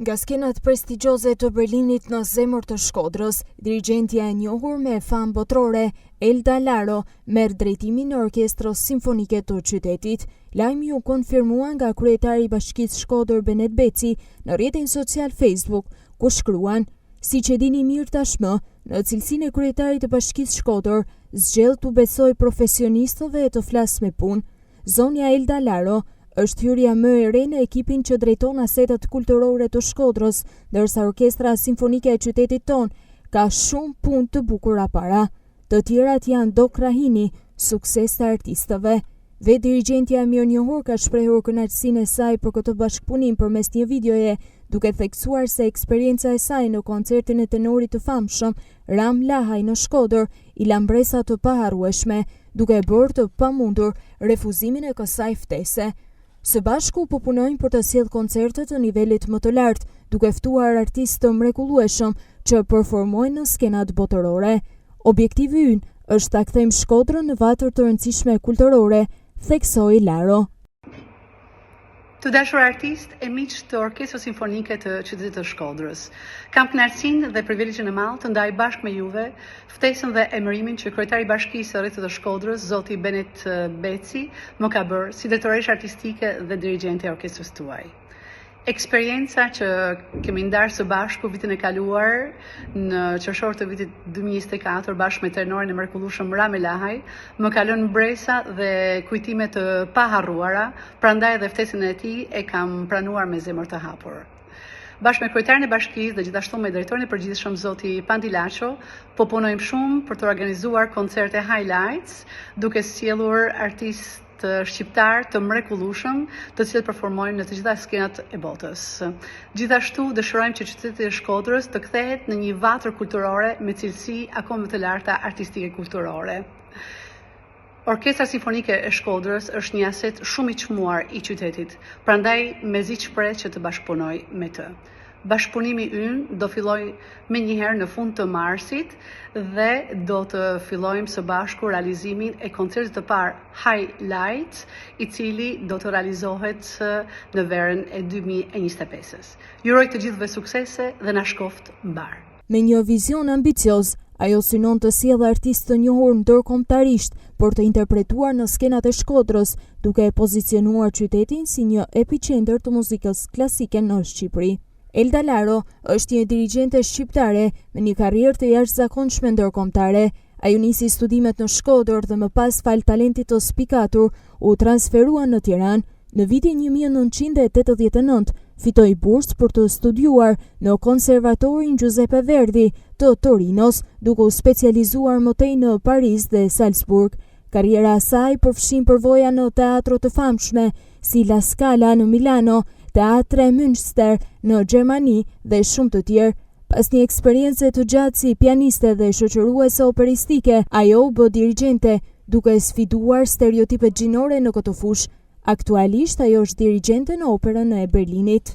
Nga skenat prestigjioze të Berlinit në zemër të Shkodrës, dirigjentja e njohur me famë botërore, Elda Laro, merr drejtimin në Orkestrën Simfonike të qytetit. Lajmi u konfirmua nga kryetari i Bashkisë Shkodër Benet Beci në rrjetin social Facebook, ku shkruan: "Siç e dini mirë tashmë, në cilësinë e kryetarit të Bashkisë Shkodër, zgjell t'u besoj profesionistëve e të flas me punë. Zonja Elda Laro është hyrja më e re në ekipin që drejton asetet kulturore të Shkodrës, ndërsa Orkestra Simfonike e qytetit ton ka shumë punë të bukura para. Të tjerat janë do krahini, sukses të artistëve." Dhe dirigjentja e mirënjohur ka shprehur kënaqësinë e saj për këtë bashkëpunim përmes një videoje, duke theksuar se eksperjenca e saj në koncertin e tenorit të famshëm Ram Lahaj në Shkodër i la mbresa të paharrueshme, duke bërë të pamundur refuzimin e kësaj ftese. Së bashku po punojnë për të sjellë koncerte të nivelit më të lartë, duke ftuar artistë të mrekullueshëm që performojnë në skenat botërore. Objektivi ynë është ta kthejmë Shkodrën në vatër të rëndësishme kulturore, theksoi Laro. Të dashur artistë e miq të Orkestrës Simfonike të qytetit të Shkodrës, kam kënaqësinë dhe privilegjin e madh të ndaj bashkë me juve ftesën dhe emërimin që kryetari i Bashkisë së Rrjetit të Shkodrës, zoti Benet Beci, më ka bërë si drejtoresh artistike dhe dirigjente e orkestrës tuaj. Eksperjenca që kemi ndarë së bashku vitin e kaluar në qershor të vitit 2024 bashkë me tenorin e mrekullueshëm Ram Lahaj më ka lënë mbresa dhe kujtime të paharruara, prandaj edhe ftesën e tij e kam pranuar me zemër të hapur. Bashkë me kryetarin e bashkisë dhe gjithashtu me drejtorin e përgjithshëm zoti Pandilaço, po punojmë shumë për të organizuar koncerte highlights, duke sjellur artistë shqiptar të mrekullueshëm, të cilët performojnë në të gjitha skenat e botës. Gjithashtu dëshirojmë që qyteti i Shkodrës të kthehet në një vatër kulturore me cilësi akoma më të larta artistike kulturore. Orkestra Simfonike e Shkodrës është një aset shumë i çmuar i qytetit, prandaj mezi shpreh që të bashkëpunoj me të. Bashkëpunimi ynë do filloj me njëherë në fund të marsit dhe do të fillojmë së bashku realizimin e koncertit të parë Highlights, i cili do të realizohet në verën e 2025-s. Juroj të gjithëve suksese dhe na shkoft mbar. Me një vizion ambicioz, ajo synon të sjellë artistë të njohur ndërkombëtarisht për të interpretuar në skenat e Shkodrës, duke e pozicionuar qytetin si një epicentër të muzikës klasike në Shqipëri. Elda Laro është një dirigjente shqiptare me një karrierë të jashtëzakonshme ndërkombëtare. Ajo nisi studimet në Shkodër dhe më pas fal talentit të spikatur u transferua në Tiranë. Në vitin 1989 fitoi bursë për të studiuar në Konservatorin Giuseppe Verdi të Torinos, duke u specializuar më tej në Paris dhe Salzburg. Karriera e saj përfshin përvoja në teatro të famshme si La Scala në Milano, Teatre Münster në Gjermani dhe shumë të tjerë. Pas një eksperiencë të gjatë si pianiste dhe shoqëruese operistike, ajo u bë dirigjente, duke sfiduar stereotipet gjinore në këtë fushë. Aktualisht ajo është dirigjente në Operën e Berlinit.